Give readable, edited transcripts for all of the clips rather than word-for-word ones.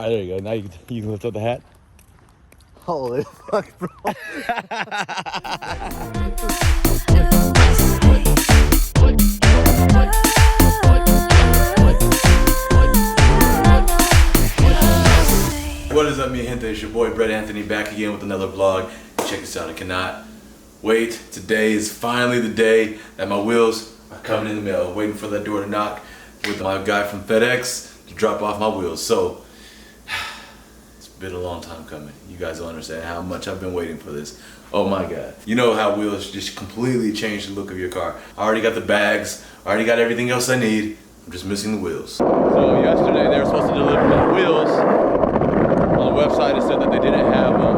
All right, there you go. Now you can lift up the hat. Holy fuck, bro. What is up, mi gente? It's your boy Brett Anthony back again with another vlog. Check this out. I cannot wait. Today is finally the day that my wheels are coming in the mail. Waiting for that door to knock with my guy from FedEx to drop off my wheels. So it's been a long time coming. You guys don't understand how much I've been waiting for this. Oh my God. You know how wheels just completely change the look of your car. I already got the bags. I already got everything else I need. I'm just missing the wheels. So yesterday they were supposed to deliver my wheels. On the website it said that they didn't have them,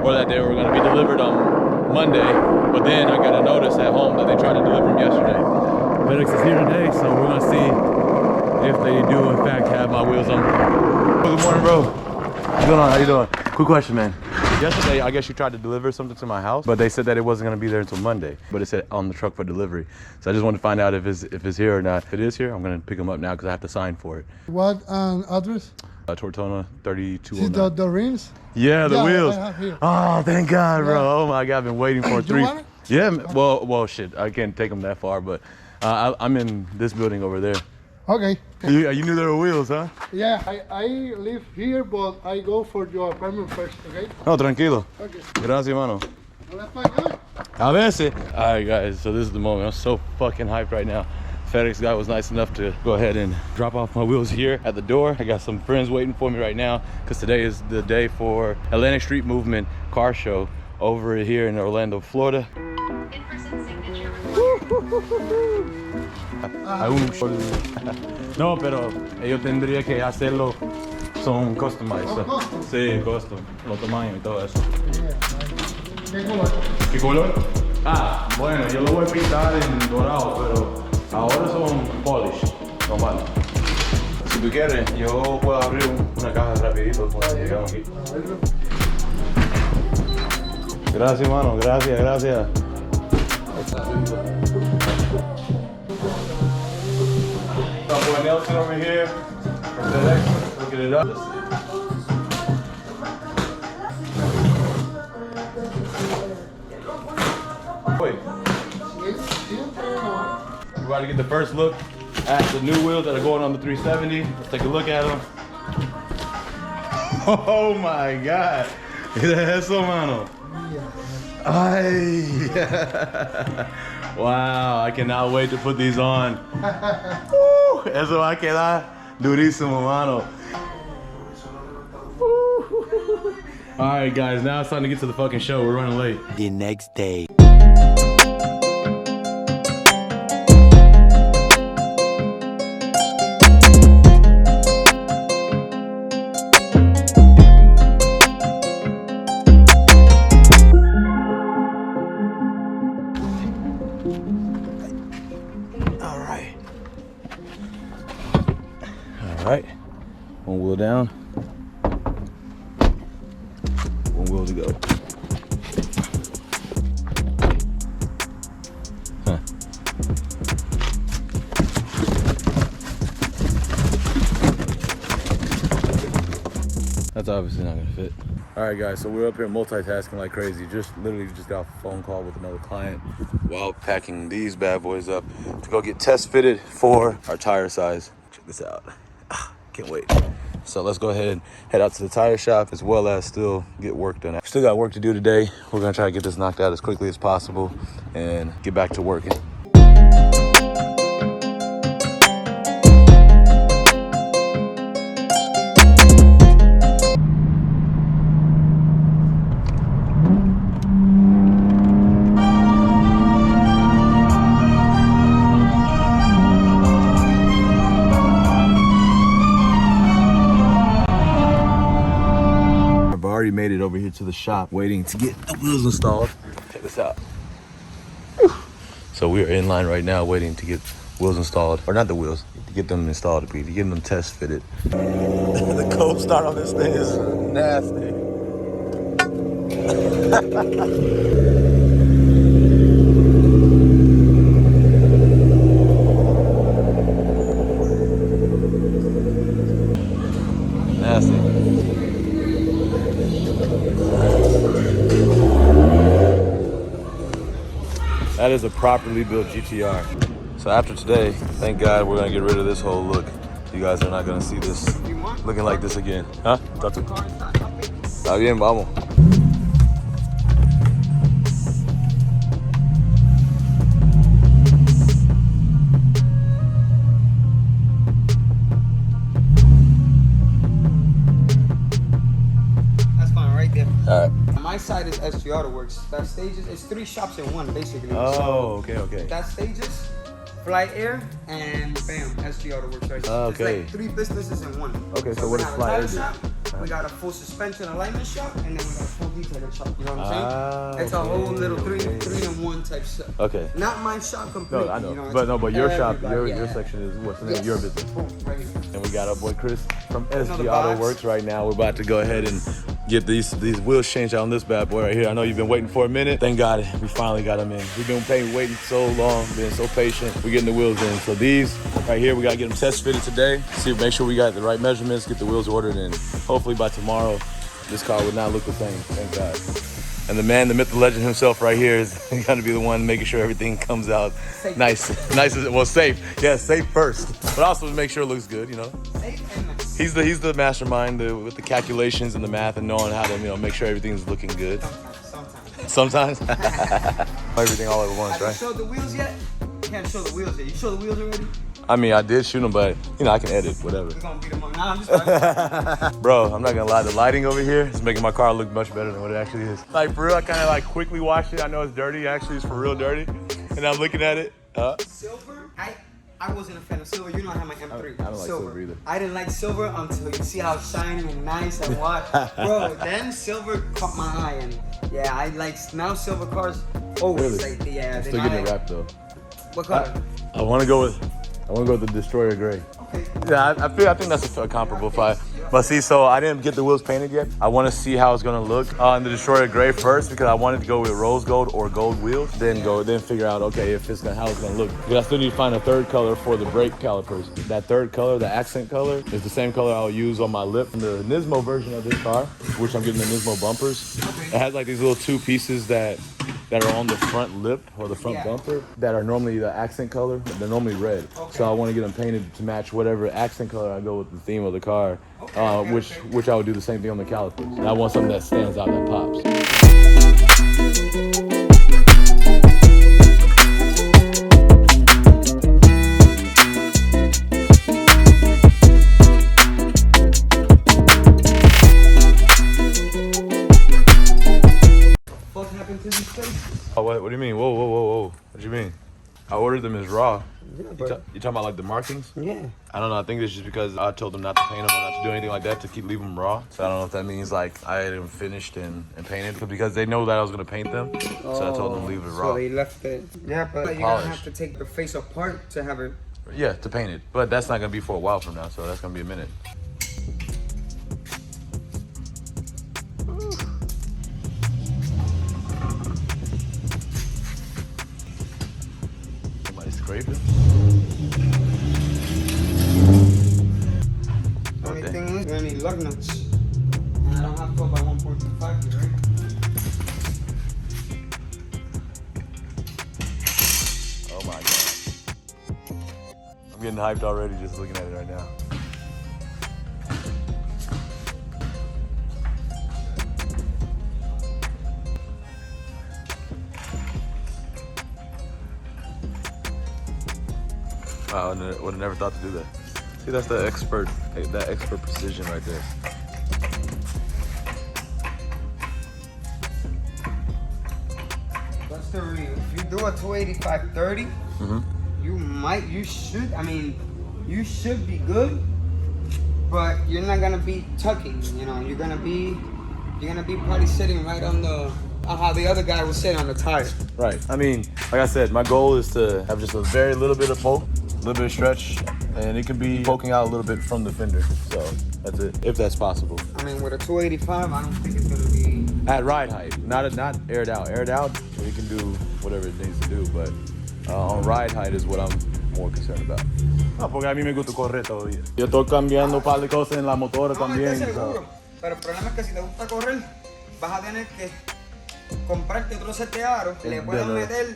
or that they were going to be delivered on Monday, but then I got a notice at home that they tried to deliver them yesterday. FedEx is here today, so we're going to see if they do in fact have my wheels on. Good morning, bro. What's going on? How you doing? Quick question, man. Yesterday, I guess you tried to deliver something to my house, but they said that it wasn't going to be there until Monday, but it said on the truck for delivery. So I just wanted to find out if it's here or not. If it is here, I'm going to pick them up now because I have to sign for it. What address? Tortona 3209. See the rims? Yeah, the wheels. I have here. Oh, thank God, bro. Yeah. Oh my God, I've been waiting for You want it? Yeah, well, shit. I can't take them that far, but I'm in this building over there. Okay. You knew there were wheels, huh? Yeah, I live here, but I go for your apartment first, okay? No, tranquilo. Okay. Gracias, mano. Hola, español. A veces. All right, guys, so this is the moment. I'm so fucking hyped right now. FedEx guy was nice enough to go ahead and drop off my wheels here at the door. I got some friends waiting for me right now because today is the day for Atlantic Street Movement car show over here in Orlando, Florida. In-person signature. No, pero ellos tendrían que hacerlo, son customized. Sí, custom, los tamaños y todo eso. ¿Qué color? ¿Qué color? Ah, bueno, yo lo voy a pintar en dorado, pero ahora son polish, normal. Si tú quieres, yo puedo abrir una caja rapidito cuando llegamos aquí. Gracias, mano, gracias. Boy Nelson over here from FedEx, looking it up. Wait. We're about to get the first look at the new wheels that are going on the 370. Let's take a look at them. Oh my God. Mira eso, mano. Ay. Wow, I cannot wait to put these on. Eso va a quedar durísimo, mano. All right, guys, now it's time to get to the fucking show. We're running late. The next day. All right, one wheel down, one wheel to go. Huh. That's obviously not gonna fit. All right, guys, so we're up here multitasking like crazy. Literally just got a phone call with another client while packing these bad boys up to go get test fitted for our tire size. Check this out. Can't wait. So let's go ahead and head out to the tire shop as well as still get work done. Still got work to do today. We're gonna try to get this knocked out as quickly as possible and get back to working. Already made it over here to the shop waiting to get the wheels installed. Check this out. So we are in line right now waiting to get wheels installed, or not the wheels, to get them installed, to get them test fitted. The cold start on this thing is nasty. classic. That is a properly built GTR. So after today, thank God we're gonna get rid of this whole look. You guys are not gonna see this looking like this again. Huh? Está bien, vamos. That's fine right there. All right. My side is SG Auto Works. That stages, it's 3 shops in one basically. Oh, okay. That stages, Fly Air, and bam, SG Auto Works right there. Okay. It's like 3 businesses in one. Okay, so we what does have a Fly Air tire do? shop, we got a full suspension alignment shop, and then we got a full detailing shop. You know what I'm saying? Ah, It's a whole little okay. 3-in-1 type shop. Okay. Not my shop completely. No, I know. You know, But your shop, everybody, your yeah. section is what's the name of your business? Boom, right here. And we got our boy Chris from Another SG Auto box. Works right now. We're about to go ahead and get these wheels changed out on this bad boy right here. I know you've been waiting for a minute. Thank God we finally got them in. We've been waiting so long, being so patient. We're getting the wheels in. So these right here, we gotta get them test fitted today. Make sure we got the right measurements, get the wheels ordered, and hopefully by tomorrow, this car would not look the same. Thank God. And the man, the myth, the legend himself right here is gonna be the one making sure everything comes out Safe. nice, well, safe. Yeah, safe first, but also to make sure it looks good, you know. Safe and nice. He's the mastermind with the calculations and the math and knowing how to make sure everything's looking good. Sometimes. Sometimes everything all at once, Have you right? showed the wheels yet? You can't show the wheels yet. You show the wheels already? I mean, I did shoot them, but I can edit whatever. We're gonna beat them up. Nah, I'm just talking. Bro, I'm not gonna lie, the lighting over here is making my car look much better than what it actually is. Like for real, I kind of like quickly washed it. I know it's dirty, actually it's for real dirty. And I'm looking at it. Silver, I wasn't a fan of silver. You know I have my M3. I don't like silver either. I didn't like silver until you see how shiny and nice and what. Bro, then silver caught my eye and yeah, I like now silver cars always Really? like yeah. Still getting it wrapped though. What color? I wanna go with the Destroyer Gray. Okay. Yeah, I think that's a comparable fight. But see, so I didn't get the wheels painted yet. I want to see how it's gonna look on the Destroyer Gray first because I wanted to go with rose gold or gold wheels. Then figure out okay if how it's gonna look. Because I still need to find a third color for the brake calipers. That third color, the accent color, is the same color I'll use on my lip. In the Nismo version of this car, which I'm getting the Nismo bumpers, it has like these little 2 pieces that are on the front lip or the front bumper that are normally the accent color. They're normally red. Okay. So I want to get them painted to match whatever accent color I go with the theme of the car, which I would do the same thing on the calipers. And I want something that stands out, that pops. What happened to these places? Oh, what do you mean? Whoa. What do you mean? I ordered them as raw. Yeah, You but talking about like the markings? yeah. I don't know. I think it's just because I told them not to paint them or not to do anything like that to leave them raw. So I don't know if that means like I had them finished and painted because they know that I was gonna paint them. So I told them to leave it raw. So they left it. Yeah, but you're gonna have to take the face apart to have it. Yeah, to paint it. But that's not gonna be for a while from now. So that's gonna be a minute. Somebody scraping. Only thing is, you're gonna need lug nuts. And I don't have 12 by 1.25 here, right? Oh my God. I'm getting hyped already just looking at it right now. Wow, I would have never thought to do that. See, that's that expert precision right there. That's the real. If you do a 285/30, you should be good, but you're not gonna be tucking. You know, you're gonna be probably sitting right on how the other guy was sitting on the tire. Right. I mean, like I said, my goal is to have just a very little bit of poke, a little bit of stretch, and it can be poking out a little bit from the fender. So that's it, if that's possible. I mean, with a 285, I don't think it's gonna be. At ride height, not aired out. Aired out, we can do whatever it needs to do, but on ride height is what I'm more concerned about. No, porque a mí me gusta correr todavía. Yo estoy cambiando un par de cosas en la motora No, también. estoy seguro. Pero el problema es que si te gusta correr, vas a tener que comprarte otro set de aros, le puedes meter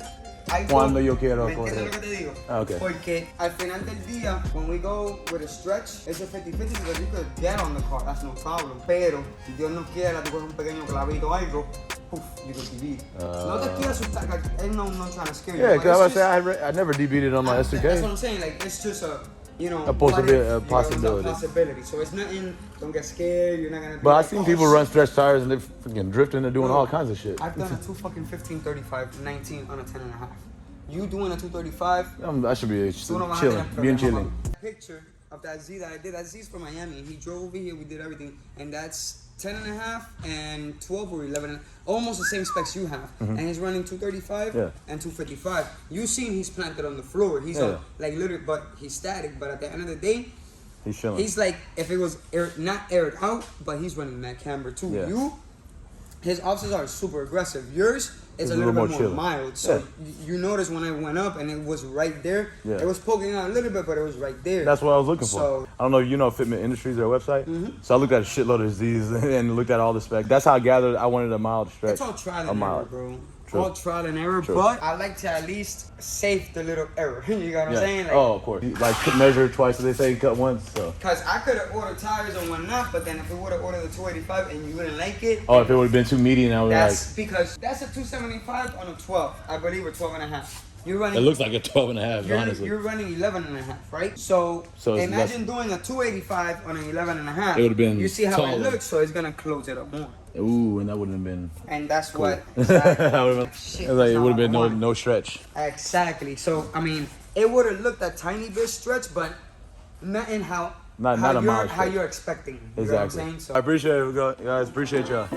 algo. Cuando yo quiero ¿Me entiendes correr. lo que te digo? Ah, okay. Porque al final del día, when we go with a stretch, it's a 50-50 because you could get on the car, that's no problem. Pero, Dios no quiera, tú coges un pequeño clavito o algo, poof, you could DB. No te quieras asustar, no trying to scare you. Yeah, but because I it's was saying I never DB'd it on my That's what SDK. I'm saying, like, it's just a, you know, A possibility- what if, a possibility. A possibility. So it's nothing, don't get scared, you're not gonna be But like, I've seen oh, people shit. run stretch tires and they're freaking drifting and doing all kinds of shit. I've done a 215-35 19 on a 10 and a half. You doing a 235? I should be Tú no vas a chilling, tener being problema, chilling. man. Picture of that Z that I did. That Z's from Miami. He drove over here. We did everything, and that's 10 and a half and 12 or 11, almost the same specs you have. And he's running 235 and 255. You seen he's planted on the floor. He's like literally, but he's static. But at the end of the day, He's chilling. he's like if it was not aired out, but he's running that camber too. Yeah. His offsets are super aggressive. Yours is It's a little bit more chilling. mild. So you notice when I went up and it was right there. Yeah. It was poking out a little bit, but it was right there. That's what I was looking for. So- I don't know if you know Fitment Industries, their website. So I looked at a shitload of these and looked at all the specs. That's how I gathered I wanted a mild stretch. It's all trial a and error, mild. bro. True. All trial and error, True. but I like to at least save the little error. You got what I'm saying? Like, Oh, of course. Like measure twice, so they say cut once. So. Cause I could have ordered tires and whatnot, but then if we would have ordered the 285 and you wouldn't like it, Oh, if it would have been too meaty, and I was that's because that's a 275 on a 12, I believe, or 12 and a half. You're running. it looks like a 12 and a half, honestly. You're running 11 and a half, right? So So it's imagine doing a 285 on an 11 and a half. It would've been You see how taller. it looks, so it's gonna close it up more. Ooh, and that wouldn't have been. And that's what. That would've been- Shit, it was like, it that's would have been not what I no stretch. Exactly. So I mean, it would have looked a tiny bit stretch, but not in how Not a you're, mild how stretch. you're expecting. You know Exactly. what I'm saying? So I appreciate it, guys. Appreciate y'all.